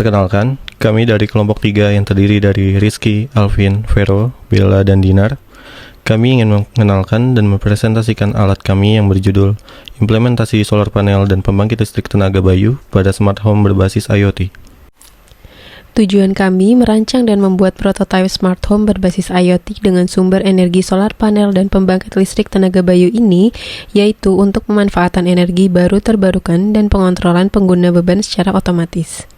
Perkenalkan, kami dari kelompok 3 yang terdiri dari Rizky, Alvin, Vero, Bella, dan Dinar. Kami ingin mengenalkan dan mempresentasikan alat kami yang berjudul Implementasi Solar Panel dan Pembangkit Listrik Tenaga Bayu pada Smart Home berbasis IoT. Tujuan kami merancang dan membuat prototipe smart home berbasis IoT dengan sumber energi solar panel dan pembangkit listrik tenaga bayu ini, yaitu untuk pemanfaatan energi baru terbarukan dan pengontrolan pengguna beban secara otomatis.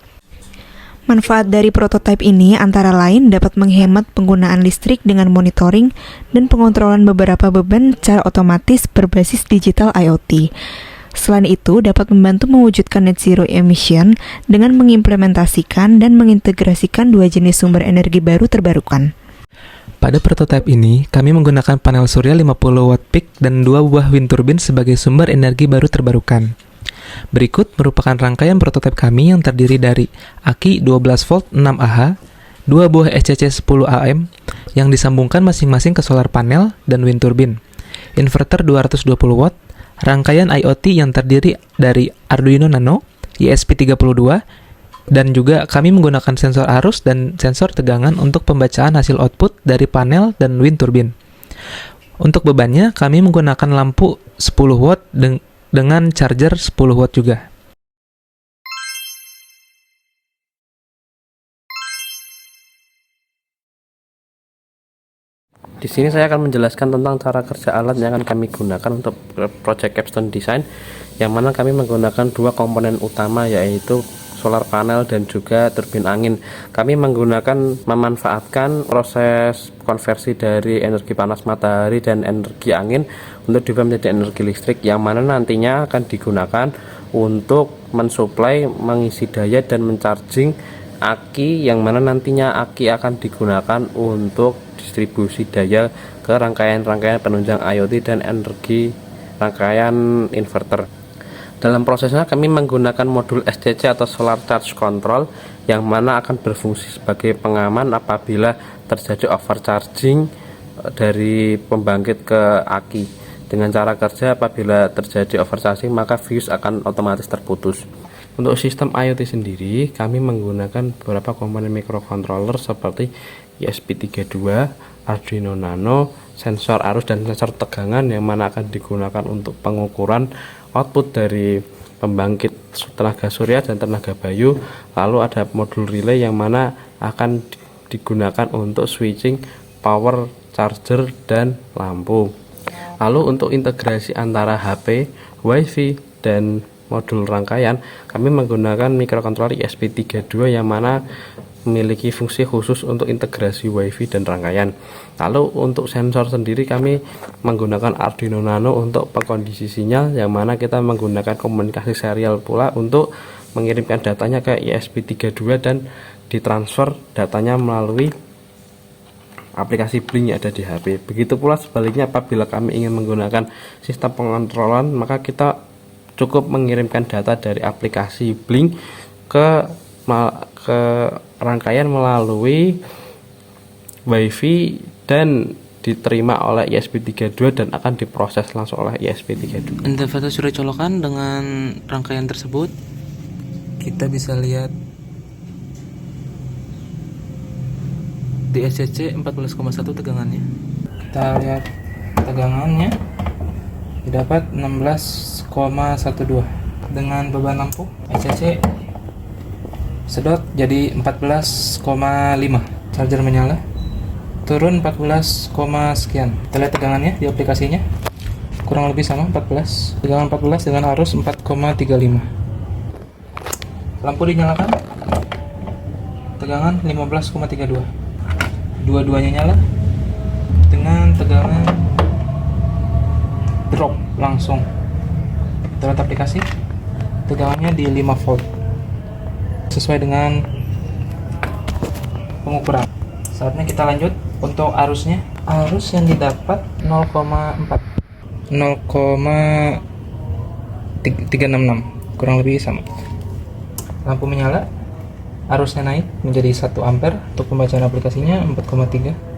Manfaat dari prototipe ini antara lain dapat menghemat penggunaan listrik dengan monitoring dan pengontrolan beberapa beban secara otomatis berbasis digital IoT. Selain itu, dapat membantu mewujudkan net zero emission dengan mengimplementasikan dan mengintegrasikan dua jenis sumber energi baru terbarukan. Pada prototipe ini, kami menggunakan panel surya 50 watt peak dan 2 buah wind turbine sebagai sumber energi baru terbarukan. Berikut merupakan rangkaian prototipe kami yang terdiri dari aki 12 volt 6 Ah, 2 buah SCC 10 AM yang disambungkan masing-masing ke solar panel dan wind turbine, inverter 220 watt, rangkaian IoT yang terdiri dari Arduino Nano, ESP32, dan juga kami menggunakan sensor arus dan sensor tegangan untuk pembacaan hasil output dari panel dan wind turbine. Untuk bebannya, kami menggunakan lampu 10 watt dengan charger 10 watt juga. Di sini saya akan menjelaskan tentang cara kerja alat yang akan kami gunakan untuk project capstone design, yang mana kami menggunakan dua komponen utama, yaitu solar panel dan juga turbin angin. Kami memanfaatkan proses konversi dari energi panas matahari dan energi angin untuk diubah menjadi energi listrik, yang mana nantinya akan digunakan untuk mensuplai, mengisi daya dan mencharging aki, yang mana nantinya aki akan digunakan untuk distribusi daya ke rangkaian-rangkaian penunjang IoT dan energi rangkaian inverter. Dalam prosesnya kami menggunakan modul SCC atau Solar Charge Control, yang mana akan berfungsi sebagai pengaman apabila terjadi overcharging dari pembangkit ke aki. Dengan cara kerja, apabila terjadi overcharging maka fuse akan otomatis terputus. Untuk sistem IoT sendiri, kami menggunakan beberapa komponen microcontroller seperti ESP32, Arduino Nano, sensor arus dan sensor tegangan, yang mana akan digunakan untuk pengukuran output dari pembangkit tenaga surya dan tenaga bayu. Lalu ada modul relay yang mana akan digunakan untuk switching power, charger, dan lampu. Lalu untuk integrasi antara HP, WiFi, dan modul rangkaian, kami menggunakan microcontroller ESP32 yang mana memiliki fungsi khusus untuk integrasi WiFi dan rangkaian. Lalu untuk sensor sendiri kami menggunakan Arduino Nano untuk pengkondisi sinyal, yang mana kita menggunakan komunikasi serial pula untuk mengirimkan datanya ke ESP32 dan ditransfer datanya melalui aplikasi Blink yang ada di HP. Begitu pula sebaliknya, apabila kami ingin menggunakan sistem pengontrolan, maka kita cukup mengirimkan data dari aplikasi Blink ke rangkaian melalui WiFi dan diterima oleh ESP32 dan akan diproses langsung oleh ESP32. Interface sudah colokan dengan rangkaian tersebut. Kita bisa lihat di SCC 14,1 tegangannya. Kita lihat tegangannya didapat 16,12 dengan beban lampu SCC sedot jadi 14,5. Charger menyala, turun 14, sekian. Kita lihat tegangannya di aplikasinya, kurang lebih sama 14. Tegangan 14 dengan arus 4,35. Lampu dinyalakan, tegangan 15,32. Dua-duanya nyala dengan tegangan drop langsung. Kita lihat aplikasi, tegangannya di 5 volt sesuai dengan pengukuran. Saatnya kita lanjut untuk arusnya. Arus yang didapat 0,36, kurang lebih sama. Lampu menyala, arusnya naik menjadi 1 ampere. Untuk pembacaan aplikasinya 4,3.